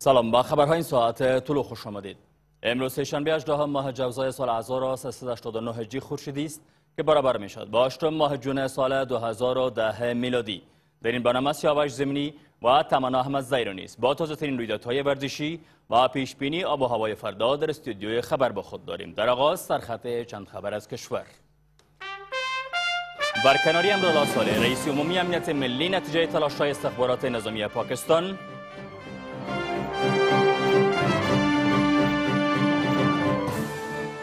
سلام، با خبرهای این ساعت طلوع خوش آمدید. امروز سه‌شنبه 18 ماه جوزای سال 1389 هجری خورشیدی است که برابر می شد با 8 ماه جون سال 2010 میلادی. در این برنامه سیاوش زمینی و تمنا احمد زیرانی است. با تازه‌ترین رویدادهای ورزشی و پیشبینی آب و هوای فردا در استودیوی خبر با خود داریم. در آغاز سرخط چند خبر از کشور. برکناری امرالله صالح رئیس عمومی امنیت ملی نتیجه تلاش‌های استخبارات نظامی پاکستان.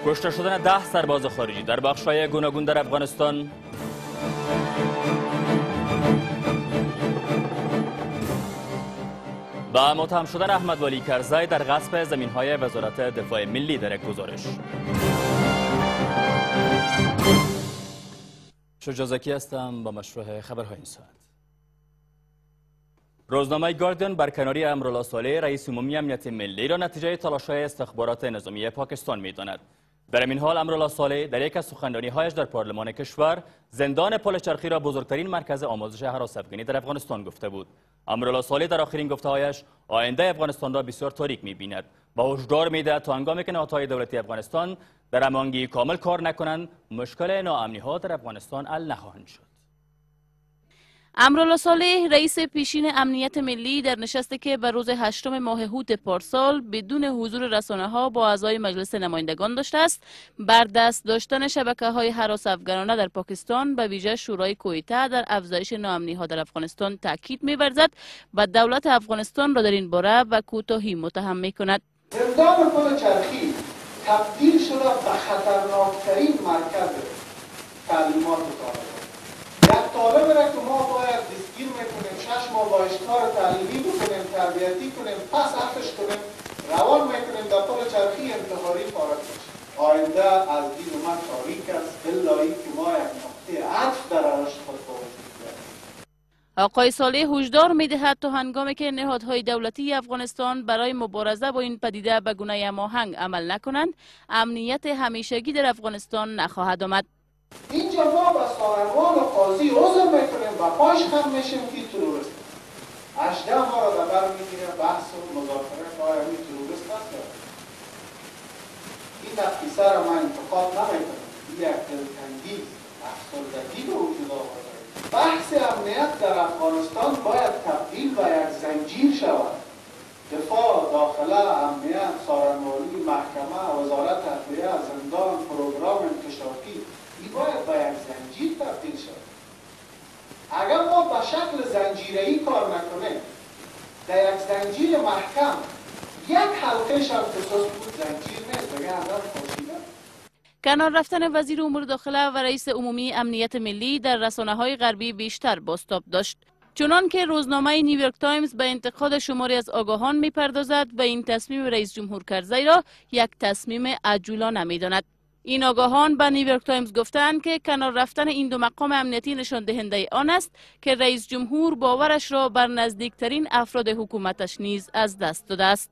کشته شدن 10 سرباز خارجی در بخش‌های گوناگون در افغانستان. و متهم شدن احمد ولی کرزی در غصب زمین‌های وزارت دفاع ملی در یک گزارش. شجاع زکی هستم با مشروع خبرهای این ساعت. روزنامه گاردین برکناری امرالله صالح رئیس عمومی امنیت ملی را نتیجه تلاش‌های استخبارات نظامی پاکستان می‌داند. در این حال امرالله صالح در یک از سخنرانی‌هایش در پارلمان کشور زندان پل چرخی را بزرگترین مرکز آموزش هراس افغانی در افغانستان گفته بود. امرالله صالح در آخرین گفته‌هایش آینده افغانستان را بسیار تاریک می‌بیند و هشدار می‌دهد تا هنگامی که نهادهای دولتی افغانستان در هماهنگی کامل کار نکنند مشکل ناامنی‌ها در افغانستان حل نخواهند شد. امرالله صالح رئیس پیشین امنیت ملی در نشستی که بر روز 8 ماه هوت پارسال بدون حضور رسانه‌ها با اعضای مجلس نمایندگان داشته است، بر دست داشتن شبکه‌های هراس افغانانه در پاکستان به ویژه شورای کویته در افزایش ناامنی‌ها در افغانستان تاکید می‌ورزد و دولت افغانستان را در این باره به کوتاهی متهم می‌کند. زندان پل چرخی تبدیل شده به خطرناکترین مرکز تعلیمات طالبان. یک طالب را که ما باید دستگیر میکنیم، 6 ماه با کار تعلیمی بکنیم، تربیتی کنیم، پس عفش کنیم، روان میکنیم در پل چرخی انتحاری فارغ بشیم. آینده از دین من تاریک است الا اینکه ما یک نقطه عطف در رشد خود وجود داریم. آقای صالح هشدار می‌دهد تا هنگامی که نهادهای دولتی افغانستان برای مبارزه با این پدیده به گونه هماهنگ عمل نکنند، امنیت همیشگی در افغانستان نخواهد آمد. اینجا ما با سارنوان و قاضی عذر میکنیم و پاش خم میشیم که تروریست 18 ما را در بر میگیره بحث و مذاکره که آیا این تروریست هست. این نفیسه را من انتقاد نمیکنم، این یک دلتنگی افسردگی به وجود آورده. بحث امنیت در افغانستان باید تبدیل به یک زنجیر شود. دفاع، داخله، امنیت، سارنوانی، محکمه، وزارت عدلیه، زندان، پروگرام انکشافی باید به یک زنجیر تبدیل شد. اگر ما به شکل زنجیره‌ای کار نکنیم، در یک زنجیر محکم یک حلقه‌ش هم که سست بود زنجیر نیست، دیگه آدم خوشیده. کنار رفتن وزیر امور داخله و رئیس عمومی امنیت ملی در رسانه‌های غربی بیشتر بازتاب داشت. چنان که روزنامه نیویورک تایمز به انتقاد شماری از آگاهان می‌پردازد و این تصمیم رئیس جمهور کرزی را یک تصمیم عجولانه می‌داند. این آگاهان به نیویورک تایمز گفتند که کنار رفتن این دو مقام امنیتی نشان دهنده آن است که رئیس جمهور باورش را بر نزدیکترین افراد حکومتش نیز از دست داده است.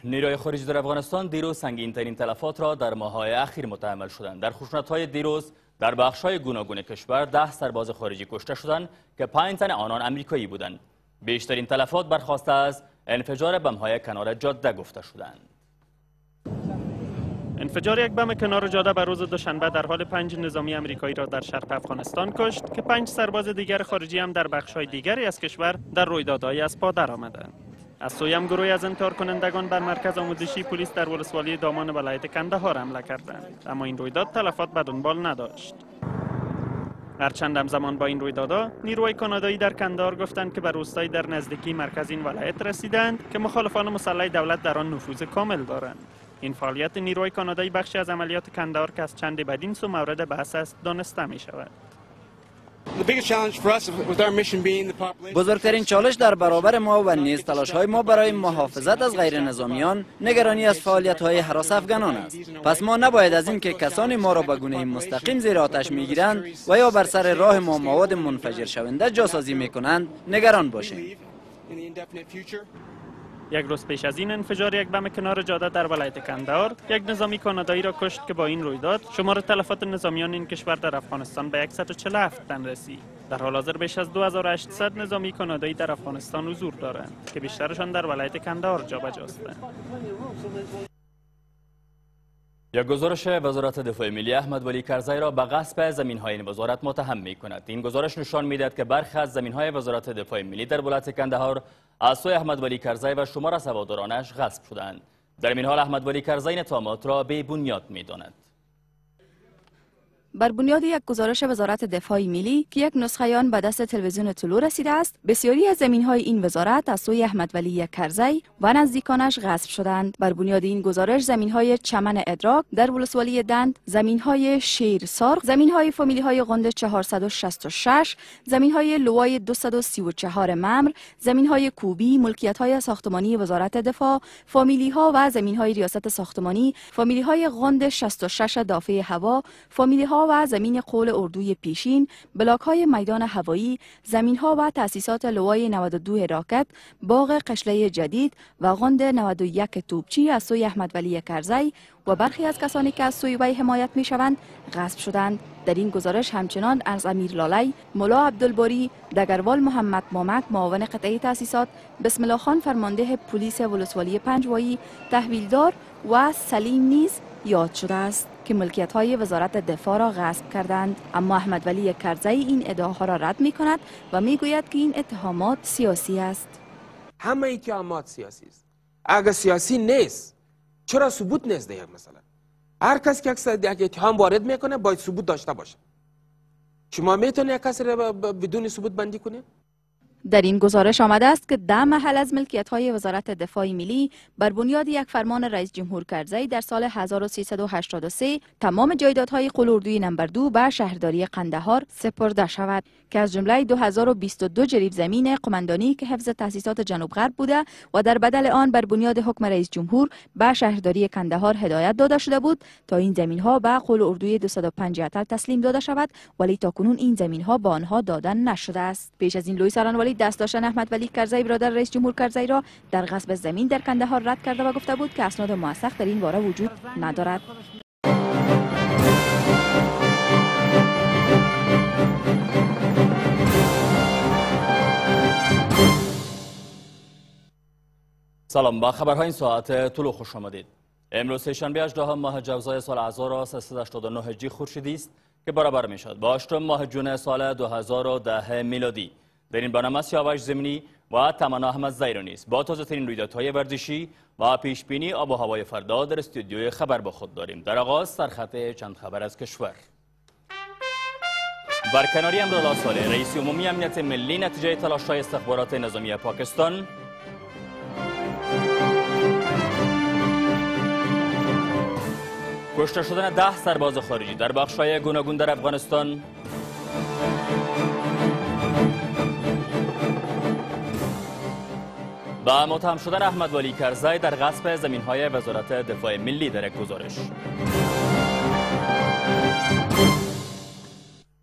نیروی خارجی در افغانستان دیروز سنگین‌ترین تلفات را در ماه‌های اخیر متحمل شدند. در خشونت‌های دیروز در بخش‌های گوناگون کشور 10 سرباز خارجی کشته شدند که 5 تن آنان آمریکایی بودند. بیشترین تلفات برخواسته از انفجار بم‌های کنار جاده گفته شدند. انفجار یک بم کنار جاده بر روز دوشنبه در حال 5 نظامی آمریکایی را در شرق افغانستان کشت که 5 سرباز دیگر خارجی هم در بخش‌های دیگری از کشور در رویدادهای از پا درآمدند. از سوی هم گروهی از انتحار کنندگان بر مرکز آموزشی پلیس در ولسوالی دامان ولایت کندهار حمله کردند، اما این رویداد تلفات به دنبال نداشت. هرچند همزمان با این رویدادها نیروهای کانادایی در کندهار گفتند که به روستایی در نزدیکی مرکز این ولایت رسیدند که مخالفان مسلح دولت در آن نفوذ کامل دارند. این فعالیت نیروهای کانادایی بخشی از عملیات کندهار که از چند بدین سو مورد بحث است دانسته می شود. بزرگترین چالش در برابر ما و نیز تلاش‌های ما برای محافظت از غیر نظامیان نگرانی از فعالیت‌های هراس افغانان است. پس ما نباید از این که کسانی ما را به گونه مستقیم زیر آتش می‌گیرند و یا بر سر راه ما مواد منفجر شونده جاسازی می‌کنند نگران باشیم. یک روز پیش از این انفجار یک بم کنار جاده در ولایت کندهار یک نظامی کانادایی را کشت که با این رویداد شمار تلفات نظامیان این کشور در افغانستان به 147 تن رسید. در حال حاضر بیش از 2800 نظامی کانادایی در افغانستان حضور دارند که بیشترشان در ولایت کندهار جابجاستند. یک گزارش وزارت دفاع ملی احمد ولی کرزی را به غصب زمین‌های این وزارت متهم می‌کند. این گزارش نشان می‌دهد که برخی از زمین‌های وزارت دفاع ملی در ولایت کندهار از سوی احمد ولی کرزی و شمار از هوادارانش غصب شدند. در این حال احمد ولی کرزی این اتهامات را بی بنیاد می‌داند. بر بنیاد یک گزارش وزارت دفاع ملی که یک نسخه آن به دست تلویزیون طلوع رسیده است، بسیاری از زمین‌های این وزارت از سوی احمد ولی کرزی و نزدیکانش غصب شدند. بر بنیاد این گزارش زمین‌های چمن ادراک در ولسوالی دند، زمین‌های شیر سرخ، زمین‌های فامیلی‌های غند 466، زمین‌های لوای 234 ممر، زمین‌های کوبی، ملکیت‌های ساختمانی وزارت دفاع، فامیلی‌ها و زمین‌های ریاست ساختمانی، فامیلی‌های غند 66 دافع هوا، فامیلی‌ها و زمین قول اردوی پیشین، بلاک‌های میدان هوایی، زمین‌ها و تأسیسات لوای 92 راکت، باغ قشله جدید و غند 91 توپچی از سوی احمد ولی کرزی و برخی از کسانی که از سوی وی حمایت می‌شوند غصب شدند. در این گزارش همچنان از امیر لالی، ملا عبدالباری، دگروال محمد مامک معاون قطعه تأسیسات، بسم الله خان فرمانده پلیس ولسوالی پنجوایی، تحویلدار و سلیم نیز یاد شده است که ملکیت‌های وزارت دفاع را غصب کردند. اما احمد ولی کرزی این ادعاها را رد می‌کند و می‌گوید که این اتهامات سیاسی است. همه اتهامات سیاسی است. اگر سیاسی نیست چرا ثبوت نیست؟ دیگه مثلا هر کس که یک اتهام وارد میکنه باید ثبوت داشته باشه. شما میتونید یک کسی را بدون ثبوت بندی کنید؟ در این گزارش آمده است که 10 محل از ملکیت‌های وزارت دفاع ملی بر بنیاد یک فرمان رئیس جمهور کرزی در سال 1383 تمام جایدادهای قلوردوی نمبر 2 به شهرداری قندهار سپرده شود که از جمله 2022 جریب زمین قماندانی که حفظ تأسیسات جنوب غرب بوده و در بدل آن بر بنیاد حکم رئیس جمهور به شهرداری قندهار هدایت داده شده بود تا این زمین‌ها به قلوردوی 250 تسلیم داده شود، ولی تاکنون این زمین‌ها به آنها داده نشده است. پیش از این لوی سارنوالی دست داشتن احمد ولی کرزی برادر رئیس جمهور کرزی را در غصب زمین در کندهار رد کرده و گفته بود که اسناد موثق در این باره وجود ندارد. سلام، با خبرهای این ساعت طلوع خوش آمدید. امروز سه‌شنبه 18 ماه جوزای سال 1389 هجری خورشیدی است که برابر می شد با 8 ماه جون سال 2010 میلادی. در این برنامه سیاوش زمینی و تمنا احمد زیرانی است. با تازه‌ترین رویدادهای ورزشی و پیشبینی آب و هوای فردا در استودیوی خبر با خود داریم. در آغاز سرخط چند خبر از کشور. برکناری امرالله صالح رئیس عمومی امنیت ملی نتیجه تلاش‌های استخبارات نظامی پاکستان. کشته شدن 10 سرباز خارجی در بخش‌های گوناگون در افغانستان. و متهم شدن احمد ولی کرزی در غصب زمین‌های وزارت دفاع ملی در یک گزارش.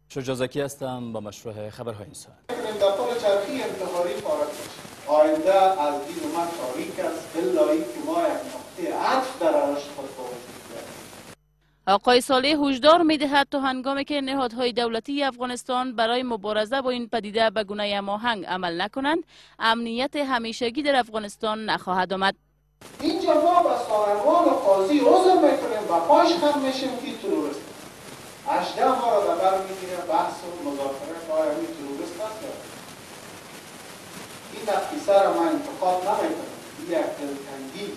شجاع زکی هستم با مشروع خبرهای این ساعت. دفتر چرخی انتحاری فارغ شد. آینده از دین من تاریک است، الا اینکه ما یک نقطه عطف در رشد خود آقای صالح هشدار می‌دهد تا هنگامی که نهادهای دولتی افغانستان برای مبارزه با این پدیده به گونه هماهنگ عمل نکنند، امنیت همیشگی در افغانستان نخواهد آمد. اینجا ما با سارنوال و قاضی عذر میکنیم و پاش خم میشیم که تروریست 18 ما را در بر میگیره بحث و مذاکره که آیا این تروریست هست. این نقیصه را من انتقاد نمیکنم، این یک دلتنگی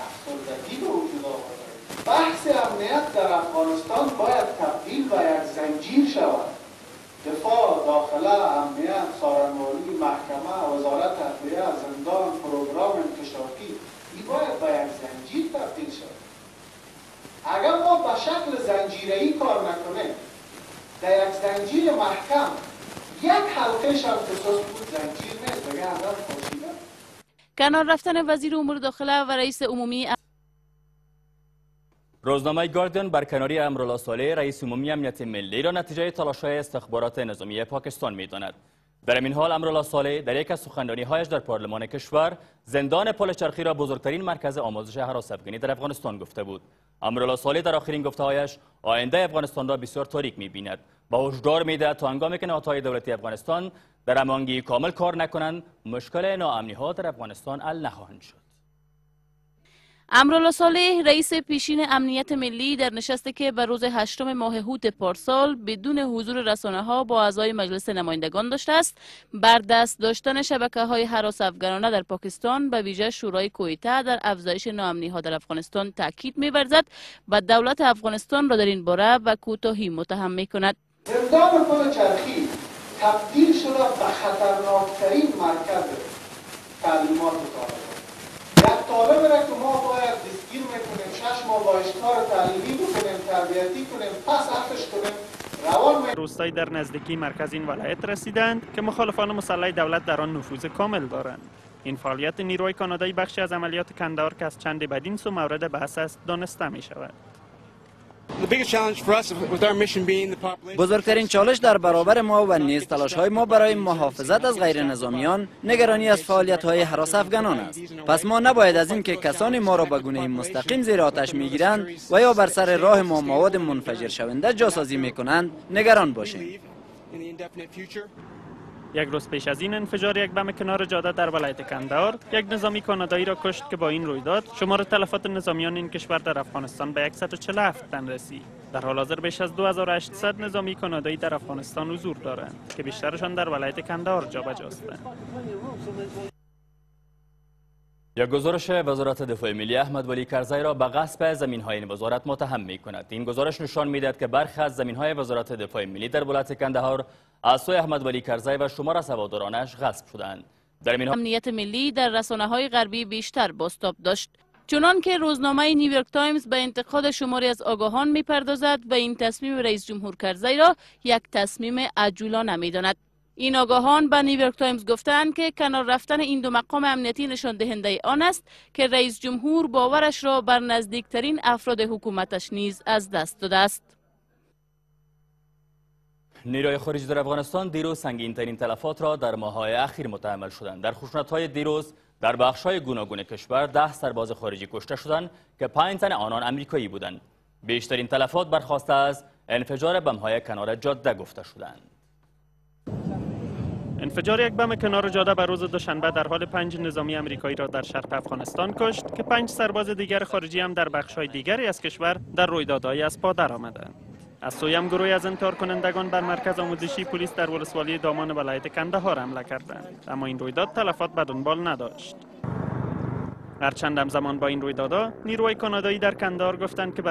افسردگی به وجود آورده. بحث امنیت در افغانستان باید تبدیل به یک زنجیر شود. دفاع، داخله، امنیت، سارنوالی، محکمه، وزارت عدلیه، زندان، پروگرام انکشافی، این باید به یک زنجیر تبدیل شود. اگر ما به شکل زنجیره‌ای کار نکنیم، در یک زنجیر محکم یک حلقه شم خصوص بود زنجیر نیست، بگه اندر خوشیده. کنار رفتن وزیر امور داخله و رئیس عمومی روزنامه گاردین برکناری امرالله صالح رئیس عمومی امنیت ملی را نتیجه تلاش‌های استخبارات نظامی پاکستان می‌داند. در این حال امرالله صالح در یک از سخنرانی‌هایش در پارلمان کشور زندان پل چرخی را بزرگترین مرکز آموزش هراس افغانی در افغانستان گفته بود. امرالله صالح در آخرین گفته‌هایش آینده افغانستان را بسیار تاریک می‌بیند و هشدار می‌دهد تا هنگامی که نهادهای دولتی افغانستان در هماهنگی کامل کار نکنند مشکل ناامنی‌ها در افغانستان حل نخواهند شد. امرالله صالح رئیس پیشین امنیت ملی در نشستی که بر روز 8 ماه هوت پارسال بدون حضور رسانه‌ها با اعضای مجلس نمایندگان داشته است، بر دست داشتن شبکه‌های هراس افغانانه در پاکستان به ویژه شورای کویته در افزایش ناامنی‌ها در افغانستان تاکید می‌ورزد و دولت افغانستان را در این باره به کوتاهی متهم می‌کند. زندان پل چرخی تبدیل شده به خطرناکترین مرکز تعلیمات طالبان. یک طالب را که ما باید دستگیر میکنیم، 6 ماه باش کار تعلیمی بکنیم، تربیتی کنیم، پس عفش کنیم، روان روستایی در نزدیکی مرکز این ولایت رسیدند که مخالفان مسلح دولت در آن نفوذ کامل دارند. این فعالیت نیروی کانادایی بخشی از عملیات کندهار که از چند بدین سو مورد بحث است دانسته می شود. بزرگترین چالش در برابر ما و نیز تلاش‌های ما برای محافظت از غیر نظامیان نگرانی از فعالیت‌های هراس افغانان است. پس ما نباید از این که کسانی ما را به گونه مستقیم زیر آتش می‌گیرند و یا بر سر راه ما مواد منفجر شونده جاسازی می‌کنند نگران باشیم. یک روز پیش از این انفجار یک بم کنار جاده در ولایت کندهار یک نظامی کانادایی را کشت که با این رویداد شمار تلفات نظامیان این کشور در افغانستان به 147 تن رسید. در حال حاضر بیش از 2800 نظامی کانادایی در افغانستان حضور دارند که بیشترشان در ولایت کندهار جابجاستند. یک گزارش وزارت دفاع ملی احمد ولی کرزی را به غصب زمین‌های این وزارت متهم می‌کند. این گزارش نشان می‌دهد که برخی از زمین‌های وزارت دفاع ملی در ولایت کندهار از سوی احمد ولی کرزی و شمار از هوادارانش غصب شدند. در این امنیت ملی در رسانه‌های غربی بیشتر بازتاب داشت، چنان که روزنامه نیویورک تایمز به انتقاد شماری از آگاهان می‌پردازد و این تصمیم رئیس جمهور کرزی را یک تصمیم عجولانه می‌داند. این آگاهان به نیویورک تایمز گفتند که کنار رفتن این دو مقام امنیتی نشان دهنده آن است که رئیس جمهور باورش را بر نزدیکترین افراد حکومتش نیز از دست داده است. نیروی خارجی در افغانستان دیروز سنگین‌ترین تلفات را در ماه‌های اخیر متحمل شدند. در خشونت‌های دیروز در بخش‌های گوناگون کشور 10 سرباز خارجی کشته شدند که 5 تن آنان آمریکایی بودند. بیشترین تلفات برخواسته از انفجار بم‌های کنار جاده گفته شدند. انفجار یک بم کنار جاده بر روز دوشنبه در حال 5 نظامی آمریکایی را در شرق افغانستان کشت که 5 سرباز دیگر خارجی هم در بخش‌های دیگری از کشور در رویدادهای از پا درآمدند. از سوی هم گروهی از انتحار کنندگان بر مرکز آموزشی پلیس در ولسوالی دامان ولایت کندهار حمله کردند، اما این رویداد تلفات به دنبال نداشت. هرچند همزمان با این رویدادها نیروهای کانادایی در کندهار گفتند که